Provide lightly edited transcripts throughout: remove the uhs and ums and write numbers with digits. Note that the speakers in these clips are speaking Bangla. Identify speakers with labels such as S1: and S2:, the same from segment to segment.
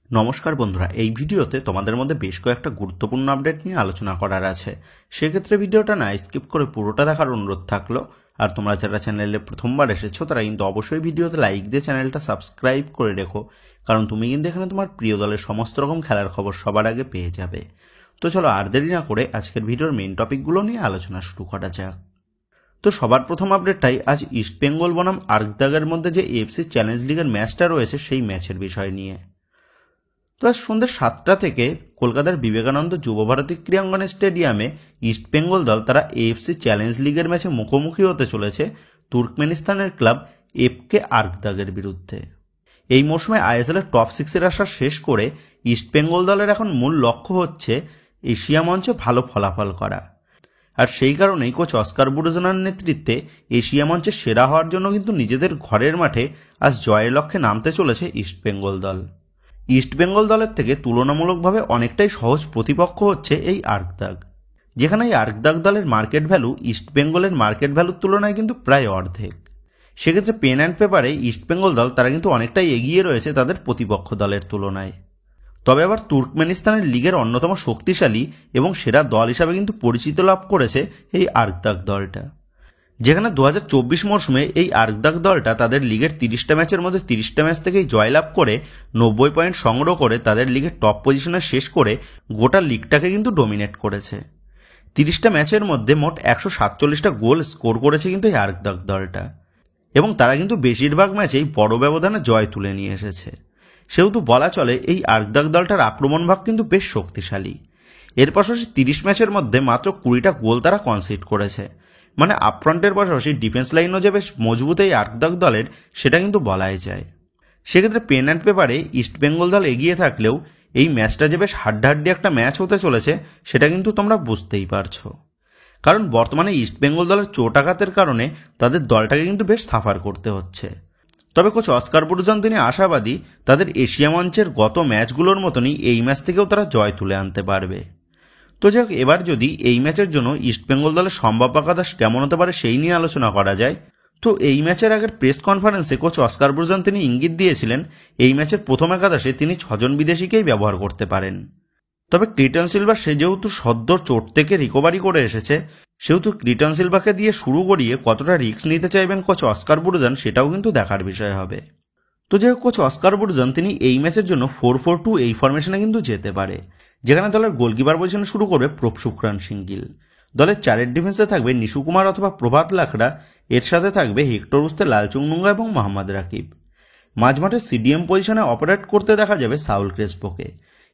S1: নমস্কার বন্ধুরা, এই ভিডিওতে তোমাদের মধ্যে বেশ কয়েকটা গুরুত্বপূর্ণ আপডেট নিয়ে আলোচনা করার আছে। সেক্ষেত্রে ভিডিওটা না স্কিপ করে পুরোটা দেখার অনুরোধ থাকলো। আর তোমরা যারা চ্যানেলে প্রথমবার এসেছো তারা কিন্তু অবশ্যই ভিডিওতে লাইক দিয়ে চ্যানেলটা সাবস্ক্রাইব করে রেখো, কারণ তুমি কিন্তু এখানে তোমার প্রিয় দলের সমস্ত রকম খেলার খবর সবার আগে পেয়ে যাবে। তো চলো আর দেরি না করে আজকের ভিডিওর মেইন টপিকগুলো নিয়ে আলোচনা শুরু করা যাক। তো সবার প্রথম আপডেটটাই আজ ইস্টবেঙ্গল বনাম আর্কদাগের মধ্যে যে এএফসি চ্যালেঞ্জ লিগের ম্যাচটা রয়েছে সেই ম্যাচের বিষয় নিয়ে। তো আজ সন্ধ্যে 7টা থেকে কলকাতার বিবেকানন্দ যুবভারতী ক্রীড়াঙ্গনের স্টেডিয়ামে ইস্টবেঙ্গল দল তারা এএফসি চ্যালেঞ্জ লিগের ম্যাচে মুখোমুখি হতে চলেছে তুর্কমেনিস্তানের ক্লাব এফকে আর্কদাগের বিরুদ্ধে। এই মৌসুমে আইএসএলের টপ 6-এর আশা শেষ করে ইস্টবেঙ্গল দলের এখন মূল লক্ষ্য হচ্ছে এশিয়া মঞ্চে ভালো ফলাফল করা। আর সেই কারণেই কোচ অস্কার বুরজনার নেতৃত্বে এশিয়া মঞ্চে সেরা হওয়ার জন্য কিন্তু নিজেদের ঘরের মাঠে আজ জয়ের লক্ষ্যে নামতে চলেছে ইস্টবেঙ্গল দল। ইস্টবেঙ্গল দলের থেকে তুলনামূলকভাবে অনেকটাই সহজ প্রতিপক্ষ হচ্ছে এই আর্কদাগ, যেখানে এই আর্কদাগ দলের মার্কেট ভ্যালু ইস্টবেঙ্গলের মার্কেট ভ্যালুর তুলনায় কিন্তু প্রায় অর্ধেক। সেক্ষেত্রে পেন অ্যান্ড পেপারে ইস্টবেঙ্গল দল তারা কিন্তু অনেকটাই এগিয়ে রয়েছে তাদের প্রতিপক্ষ দলের তুলনায়। তবে আবার তুর্কমেনিস্তানের লিগের অন্যতম শক্তিশালী এবং সেরা দল হিসাবে কিন্তু পরিচিত লাভ করেছে এই আর্কদাগ দলটা, যেখানে 2024 মরশুমে এই আর্কদাগ দলটা তাদের লিগের 30টা ম্যাচের মধ্যে 30টা ম্যাচ থেকেই জয়লাভ করে 90 পয়েন্ট সংগ্রহ করে তাদের লিগের টপ পজিশনে শেষ করে গোটা লিগটাকে কিন্তু ডোমিনেট করেছে। 30টা ম্যাচের মধ্যে মোট 147টা গোল স্কোর করেছে কিন্তু এই আর্কদাগ দলটা, এবং তারা কিন্তু বেশিরভাগ ম্যাচেই বড় ব্যবধানে জয় তুলে নিয়ে এসেছে। সেহেতু বলা চলে এই আর্কদাগ দলটার আক্রমণ ভাগ কিন্তু বেশ শক্তিশালী। এর পাশাপাশি 30 ম্যাচের মধ্যে মাত্র 20টা গোল তারা কনসিড করেছে, মানে আপফ্রন্টের পাশাপাশি ডিফেন্স লাইনও যে বেশ মজবুত এই আর্কদাগ দলের সেটা কিন্তু বলাই যায়। সেক্ষেত্রে পেন অ্যান্ড পেপারে ইস্টবেঙ্গল দল এগিয়ে থাকলেও এই ম্যাচটা যে বেশ হাড্ডাহাড্ডি একটা ম্যাচ হতে চলেছে সেটা কিন্তু তোমরা বুঝতেই পারছো, কারণ বর্তমানে ইস্টবেঙ্গল দলের চোট আঘাতের কারণে তাদের দলটাকে কিন্তু বেশ সাফার করতে হচ্ছে। তবে কোচ অস্কার বুরজন তিনি আশাবাদী তাদের এশিয়া মঞ্চের গত ম্যাচগুলোর মতনই এই ম্যাচ থেকেও তারা জয় তুলে আনতে পারবে। তো যাই হোক, এবার যদি এই ম্যাচের জন্য ইস্টবেঙ্গল দলের সম্ভাব্য একাদশ কেমন হতে পারে সেই নিয়ে আলোচনা করা যায়, তো এই ম্যাচের আগের প্রেস কনফারেন্সে কোচ অস্কার বুরজন তিনি ইঙ্গিত দিয়েছিলেন এই ম্যাচের প্রথম একাদশে তিনি 6 জন বিদেশিকেই ব্যবহার করতে পারেন। তবে ক্লিটন সিলভা সে যেহেতু সদ্য চোট থেকে রিকভারি করে এসেছে, সেহেতু ক্লিটন সিলভাকে দিয়ে শুরু করিয়ে কতটা রিস্ক নিতে চাইবেন কোচ অস্কার বুরজন সেটাও কিন্তু দেখার বিষয় হবে। তো যে কোচ অস্কার বুরজন তিনি এই ম্যাচের জন্য 4-4-2 এই ফরমেশনে কিন্তু যেতে পারে, যেখানে দলের গোলকিপার পজিশনে শুরু করবে প্রভসুক্রান সিঙ্গিল। দলের 4-এর ডিফেন্সে থাকবে নিশু কুমার অথবা প্রভাত লাকড়া, এর সাথে থাকবে হেক্টর উস্তে, লালচুংনুঙ্গা এবং মোহাম্মদ রাকিব। মাঝমাঠে সিডিএম পজিশনে অপারেট করতে দেখা যাবে সাউল ক্রেসপোকে,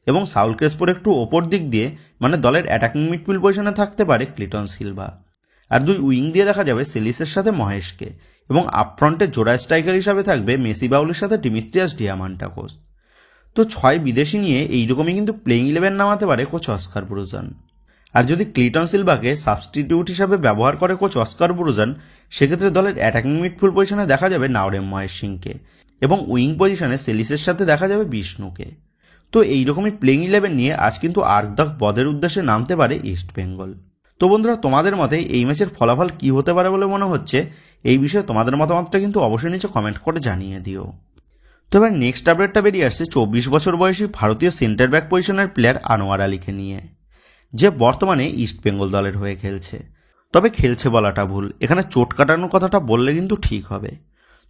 S1: এবং সাউল ক্রেসপোর একটু ওপর দিক দিয়ে মানে দলের অ্যাটাকিং মিডফিল্ড পজিশনে থাকতে পারে ক্লিটন সিলভা। আর 2 উইং দিয়ে দেখা যাবে সেলিসের সাথে মহেশকে, এবং আপফ্রন্টে জোড়া স্ট্রাইকার হিসাবে থাকবে মেসি বাউলের সাথে ডিমিত্রিয়াস ডিয়ামান্টাকোস। তো 6 বিদেশি নিয়ে এইরকমই কিন্তু প্লেইং 11 নামাতে পারে কোচ অস্কার বুরজন। আর যদি ক্লিটন সিলভাকে সাবস্টিটিউট হিসাবে ব্যবহার করে কোচ অস্কার বুরজন, সেক্ষেত্রে দলের অ্যাটাকিং মিডফিল্ড পজিশনে দেখা যাবে নাওরেম মহেশ সিংকে, এবং উইং পজিশনে সেলিসের সাথে দেখা যাবে বিষ্ণুকে। তো এইরকমই প্লেইং 11 নিয়ে আজ কিন্তু আর্কদাগ বধের উদ্দেশ্যে নামতে পারে ইস্টবেঙ্গল। তো বন্ধুরা, তোমাদের মতে এই ম্যাচের ফলাফল কি হতে পারে বলে মনে হচ্ছে, এই বিষয়ে তোমাদের মতামতটা কিন্তু অবশ্যই নিচে কমেন্ট করে জানিয়ে দিও। তো এবার নেক্সট আপডেটটা বেরিয়ে আসছে 24 বছর বয়সী ভারতীয় সেন্টার ব্যাক পজিশনের প্লেয়ার আনোয়ার আলীকে নিয়ে, যে বর্তমানে ইস্টবেঙ্গল দলের হয়ে খেলছে। তবে খেলছে বলাটা ভুল, এখানে চোট কাটানোর কথাটা বললে কিন্তু ঠিক হবে।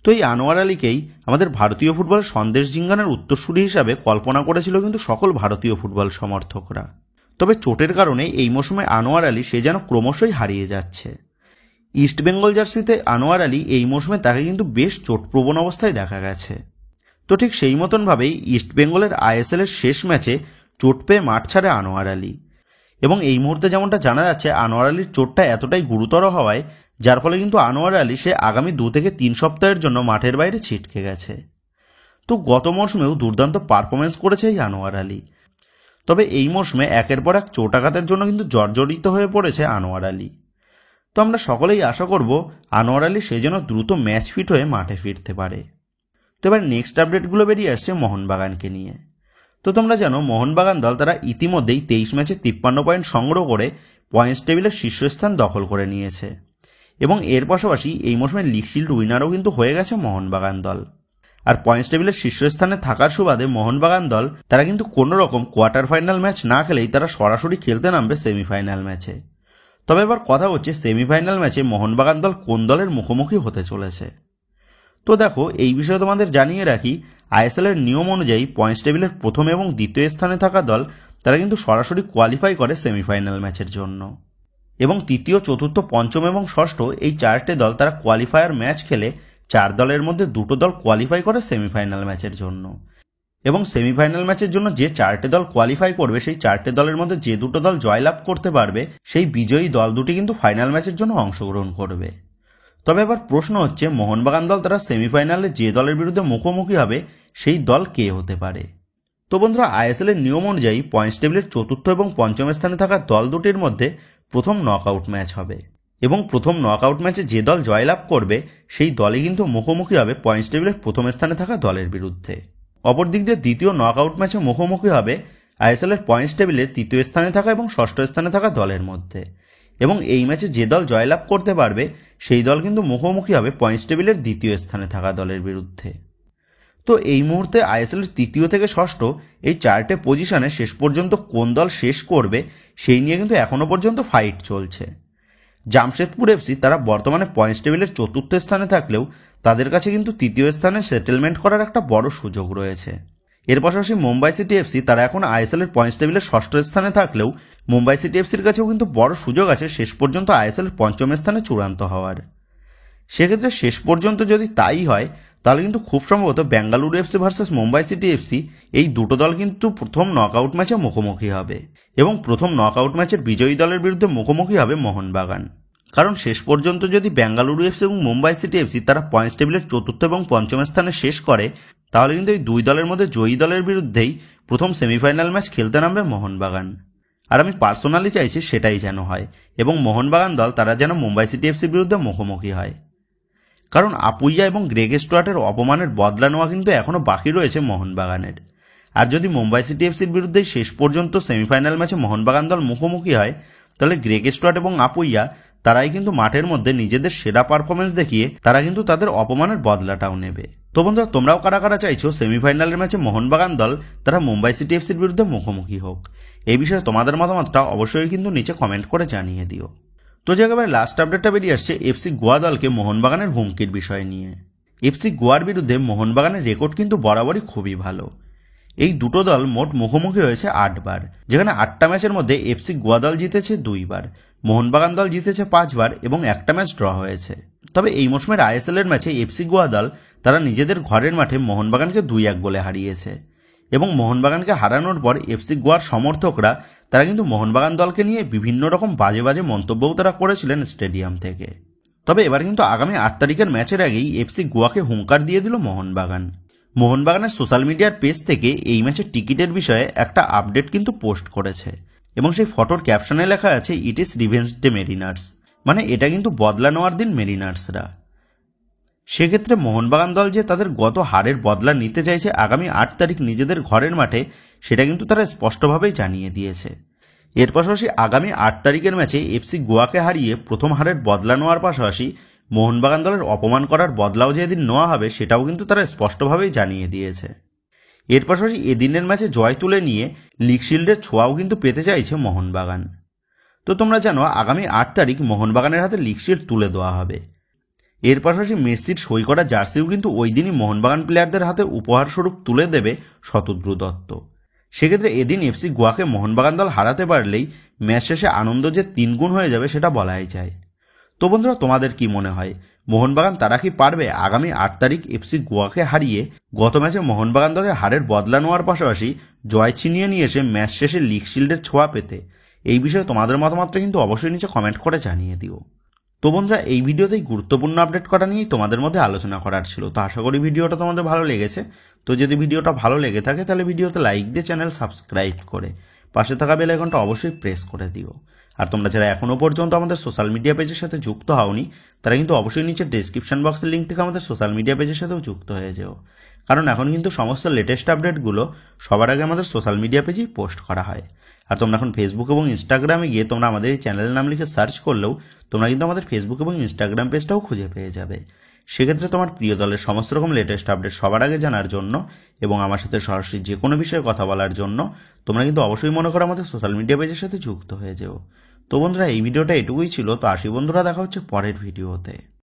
S1: তো এই আনোয়ার আলীকেই আমাদের ভারতীয় ফুটবলের সন্দেশ জিঙ্গানের উত্তরসূরি হিসাবে কল্পনা করেছিল কিন্তু সকল ভারতীয় ফুটবল সমর্থকরা। তবে চোটের কারণে এই মৌসুমে আনোয়ার আলী সে যেন ক্রমশই হারিয়ে যাচ্ছে। ইস্টবেঙ্গল জার্সিতে আনোয়ার আলী এই মৌসুমে তাকে কিন্তু বেশ চোটপ্রবণ অবস্থায় দেখা গেছে। তো ঠিক সেই মতনভাবেই ইস্টবেঙ্গলের আইএসএলের শেষ ম্যাচে চোট পেয়ে মাঠ ছাড়ে আনোয়ার আলী, এবং এই মুহূর্তে যেমনটা জানা যাচ্ছে আনোয়ার আলীর চোটটা এতটাই গুরুতর হওয়ায় যার ফলে কিন্তু আনোয়ার আলী সে আগামী 2 থেকে 3 সপ্তাহের জন্য মাঠের বাইরে ছিটকে গেছে। তো গত মৌসুমেও দুর্দান্ত পারফরমেন্স করেছে এই আনোয়ার আলী, তবে এই মৌসুমে একের পর এক চোট আঘাতের জন্য কিন্তু জর্জরিত হয়ে পড়েছে আনোয়ার আলী। তো আমরা সকলেই আশা করব আনোয়ার আলী সে যেন দ্রুত ম্যাচ ফিট হয়ে মাঠে ফিরতে পারে। তো এবার নেক্সট আপডেটগুলো বেরিয়ে আসছে মোহনবাগানকে নিয়ে। তো তোমরা জানো মোহনবাগান দল তারা ইতিমধ্যেই 23 ম্যাচে 53 পয়েন্ট সংগ্রহ করে পয়েন্টস টেবিলের শীর্ষস্থান দখল করে নিয়েছে, এবং এর পাশাপাশি এই মৌসুমে লিগ শিল্ড উইনারও কিন্তু হয়ে গেছে মোহনবাগান দল। আর পয়েন্টস টেবিলের শীর্ষস্থানে থাকার সুবাদে মোহনবাগান দল তারা কিন্তু কোনো রকম কোয়ার্টার ফাইনাল ম্যাচ না খেলেই তারা সরাসরি খেলতে নামবে সেমিফাইনাল ম্যাচে। তবে এবার কথা হচ্ছে সেমিফাইনাল ম্যাচে মোহনবাগান দল কোন দলের মুখোমুখি হতে চলেছে। তো দেখো, এই বিষয়ে তোমাদের জানিয়ে রাখি, আইএসএল এর নিয়ম অনুযায়ী পয়েন্টস টেবিলের প্রথম এবং দ্বিতীয় স্থানে থাকা দল তারা কিন্তু সরাসরি কোয়ালিফাই করে সেমিফাইনাল ম্যাচের জন্য, এবং তৃতীয়, চতুর্থ, পঞ্চম এবং ষষ্ঠ এই চারটে দল তারা কোয়ালিফায়ার ম্যাচ খেলে 4 দলের মধ্যে 2টো দল কোয়ালিফাই করে সেমিফাইনাল ম্যাচের জন্য, এবং সেমিফাইনাল ম্যাচের জন্য যে 4টে দল কোয়ালিফাই করবে সেই 4টে দলের মধ্যে যে 2টো দল জয়লাভ করতে পারবে সেই বিজয়ী দল দুটি কিন্তু ফাইনাল ম্যাচের জন্য অংশগ্রহণ করবে। তবে এবার প্রশ্ন হচ্ছে, মোহনবাগান দল তারা সেমিফাইনালে যে দলের বিরুদ্ধে মুখোমুখি হবে সেই দল কে হতে পারে। তো বন্ধুরা, আইএসএল এর নিয়ম অনুযায়ী পয়েন্টস টেবিলের চতুর্থ এবং পঞ্চম স্থানে থাকা দল দুটির মধ্যে প্রথম নকআউট ম্যাচ হবে, এবং প্রথম নকআউট ম্যাচে যে দল জয়লাভ করবে সেই দলই কিন্তু মুখোমুখি হবে পয়েন্টস টেবিলের প্রথম স্থানে থাকা দলের বিরুদ্ধে। অপরদিক দিয়ে দ্বিতীয় নকআউট ম্যাচে মুখোমুখি হবে আইএসএল এর পয়েন্টস টেবিলের তৃতীয় স্থানে থাকা এবং ষষ্ঠ স্থানে থাকা দলের মধ্যে, এবং এই ম্যাচে যে দল জয়লাভ করতে পারবে সেই দল কিন্তু মুখোমুখি হবে পয়েন্টস টেবিলের দ্বিতীয় স্থানে থাকা দলের বিরুদ্ধে। তো এই মুহূর্তে আইএসএল এর তৃতীয় থেকে ষষ্ঠ এই 4টে পজিশনে শেষ পর্যন্ত কোন দল শেষ করবে সেই নিয়ে কিন্তু এখনো পর্যন্ত ফাইট চলছে। জামশেদপুর এফসি তারা বর্তমানে পয়েন্টস টেবিলের চতুর্থ স্থানে থাকলেও তাদের কাছে কিন্তু তৃতীয় স্থানে সেটেলমেন্ট করার একটা বড় সুযোগ রয়েছে। এর পাশাপাশি মুম্বাই সিটি এফসি তারা এখন আইএসএল এর পয়েন্টস টেবিলের ষষ্ঠ স্থানে থাকলেও মুম্বাই সিটি এফসির কাছেও কিন্তু বড় সুযোগ আছে শেষ পর্যন্ত আইএসএল এর পঞ্চম স্থানে চূড়ান্ত হওয়ার। সেক্ষেত্রে শেষ পর্যন্ত যদি তাই হয় তাহলে কিন্তু খুব সম্ভবত Bengaluru FC versus Mumbai city FC এই দুটো দল কিন্তু প্রথম নকআউট ম্যাচে মুখোমুখি হবে, এবং প্রথম নকআউট ম্যাচের বিজয়ী দলের বিরুদ্ধে মুখোমুখি হবে মোহনবাগান। কারণ শেষ পর্যন্ত যদি বেঙ্গালুরু এফসি এবং মুম্বাই সিটি এফসি তারা পয়েন্টস টেবিলের চতুর্থ এবং পঞ্চম স্থানে শেষ করে তাহলে কিন্তু এই দুই দলের মধ্যে জয়ী দলের বিরুদ্ধেই প্রথম সেমিফাইনাল ম্যাচ খেলতে নামবে মোহনবাগান। আর আমি পার্সোনালি চাইছি সেটাই যেন হয়, এবং মোহনবাগান দল তারা যেন মুম্বাই সিটি এফসির বিরুদ্ধে মুখোমুখি হয়। কারণ আপুইয়া এবং গ্রেগ স্টুয়ার্টের অপমানের বদলা নেওয়া কিন্তু এখনও বাকি রয়েছে মোহনবাগানের। আর যদি মুম্বাই সিটি এফসির বিরুদ্ধেই শেষ পর্যন্ত সেমিফাইনাল ম্যাচে মোহনবাগান দল মুখোমুখি হয় তাহলে গ্রেগ স্টুয়ার্ট এবং আপুইয়া তারাই কিন্তু মাঠের মধ্যে নিজেদের সেরা পারফরমেন্স দেখিয়ে তারা কিন্তু তাদের অপমানের বদলাটাও নেবে। তো বন্ধুরা, তোমরাও কারা কারা চাইছো সেমিফাইনালের ম্যাচে মোহনবাগান দল তারা মুম্বাই সিটি এফসির বিরুদ্ধে মুখোমুখি হোক? এই বিষয়ে তোমাদের মতামতটা অবশ্যই কিন্তু নিচে কমেন্ট করে জানিয়ে দিও। তো যে একেবারে লাস্ট আপডেটটা বেরিয়ে আসছে এফসি গোয়া দলকে মোহনবাগানের হুমকির বিষয় নিয়ে। এফসি গোয়ার বিরুদ্ধে মোহনবাগানের রেকর্ড কিন্তু বরাবরই খুবই ভালো। এই দুটো দল মোট মুখোমুখি হয়েছে 8 বার, যেখানে 8টা ম্যাচের মধ্যে এফসি গোয়া দল জিতেছে 2 বার, মোহনবাগান দল জিতেছে 5 বার এবং একটা ম্যাচ ড্র হয়েছে। তবে এই মৌসুমের আইএসএল এর ম্যাচে এফসি গোয়া দল তারা নিজেদের ঘরের মাঠে মোহনবাগানকে 2-1 গোলে হারিয়েছে, এবং মোহনবাগানকে হারানোর পর এফসি গোয়ার সমর্থকরা তারা কিন্তু মোহনবাগান দলকে নিয়ে বিভিন্ন রকম বাজে বাজে মন্তব্যও তারা করেছিলেন স্টেডিয়াম থেকে। তবে এবার কিন্তু আগামী 8 তারিখের ম্যাচের আগেই এফসি গোয়াকে হুঙ্কার দিয়ে দিল মোহনবাগান। মোহনবাগানের সোশ্যাল মিডিয়ার পেজ থেকে এই ম্যাচের টিকিটের বিষয়ে একটা আপডেট কিন্তু পোস্ট করেছে, এবং সেই ফটোর ক্যাপশনে লেখা আছে it is revenge day Mariners, মানে এটা কিন্তু বদলা নেওয়ার দিন মেরিনার্সরা। সেক্ষেত্রে মোহনবাগান দল যে তাদের গত হারের বদলা নিতে চাইছে আগামী 8 তারিখ নিজেদের ঘরের মাঠে সেটা কিন্তু তারা স্পষ্টভাবেই জানিয়ে দিয়েছে। এর পাশাপাশি আগামী 8 তারিখের ম্যাচে এফসি গোয়াকে হারিয়ে প্রথম হারের বদলা নেওয়ার পাশাপাশি মোহনবাগান দলের অপমান করার বদলাও যেদিন নেওয়া হবে সেটাও কিন্তু তারা স্পষ্টভাবেই জানিয়ে দিয়েছে। এর পাশাপাশি এদিনের ম্যাচে জয় তুলে নিয়ে লিগ শিল্ডের ছোঁয়াও কিন্তু পেতে চাইছে মোহনবাগান। তো তোমরা জানো আগামী 8 তারিখ মোহনবাগানের হাতে লিগ শিল্ড তুলে দেওয়া হবে। এর পাশাপাশি মেসির সই করা জার্সিও কিন্তু ওই দিনই মোহনবাগান প্লেয়ারদের হাতে উপহার স্বরূপ তুলে দেবে শতদ্রু দত্ত। সেক্ষেত্রে এদিন এফসি গোয়াকে মোহনবাগান দল হারাতে পারলেই ম্যাচ শেষে আনন্দ যে 3 গুণ হয়ে যাবে সেটা বলাই যায়। তো বন্ধুরা, তোমাদের কি মনে হয় মোহনবাগান তারা কি পারবে আগামী 8 তারিখ এফসি গোয়াকে হারিয়ে গত ম্যাচে মোহনবাগান দলের হারের বদলা নেওয়ার পাশাপাশি জয় ছিনিয়ে নিয়ে এসে ম্যাচ শেষে লিগ শিল্ডের ছোঁয়া পেতে? এই বিষয়ে তোমাদের মতামতটা কিন্তু অবশ্যই নিচে কমেন্ট করে জানিয়ে দিও। তো বন্ধুরা, এই ভিডিওতেই গুরুত্বপূর্ণ আপডেট করা নিয়েই তোমাদের মধ্যে আলোচনা করার ছিল। তো আশা করি ভিডিওটা তোমাদের ভালো লেগেছে। তো যদি ভিডিওটা ভালো লেগে থাকে তাহলে ভিডিওতে লাইক দিয়ে চ্যানেল সাবস্ক্রাইব করে পাশে থাকা বেল আইকনটা অবশ্যই প্রেস করে দিও। আর তোমরা যারা এখনও পর্যন্ত আমাদের সোশ্যাল মিডিয়া পেজের সাথে যুক্ত হওনি তারা কিন্তু অবশ্যই নিচে ডেসক্রিপশন বক্সের লিঙ্ক থেকে আমাদের সোশ্যাল মিডিয়া পেজের সাথেও যুক্ত হয়ে যেও, কারণ এখন কিন্তু সমস্ত লেটেস্ট আপডেটগুলো সবার আগে আমাদের সোশ্যাল মিডিয়া পেজেই পোস্ট করা হয়। আর তোমরা এখন ফেসবুক এবং ইনস্টাগ্রামে গিয়ে তোমরা আমাদের এই চ্যানেলের নাম লিখে সার্চ করলেও তোমরা কিন্তু আমাদের ফেসবুক এবং ইনস্টাগ্রাম পেজটাও খুঁজে পেয়ে যাবে। সেক্ষেত্রে তোমার প্রিয় দলের সমস্ত রকম লেটেস্ট আপডেট সবার আগে জানার জন্য এবং আমার সাথে সরাসরি যে কোনো বিষয়ে কথা বলার জন্য তোমরা কিন্তু অবশ্যই মনে করো আমাদের সোশ্যাল মিডিয়া পেজের সাথে যুক্ত হয়ে যেও। তো বন্ধুরা, এই ভিডিওটা এটুকুই ছিল। তো আসি বন্ধুরা, দেখা হচ্ছে পরের ভিডিওতে।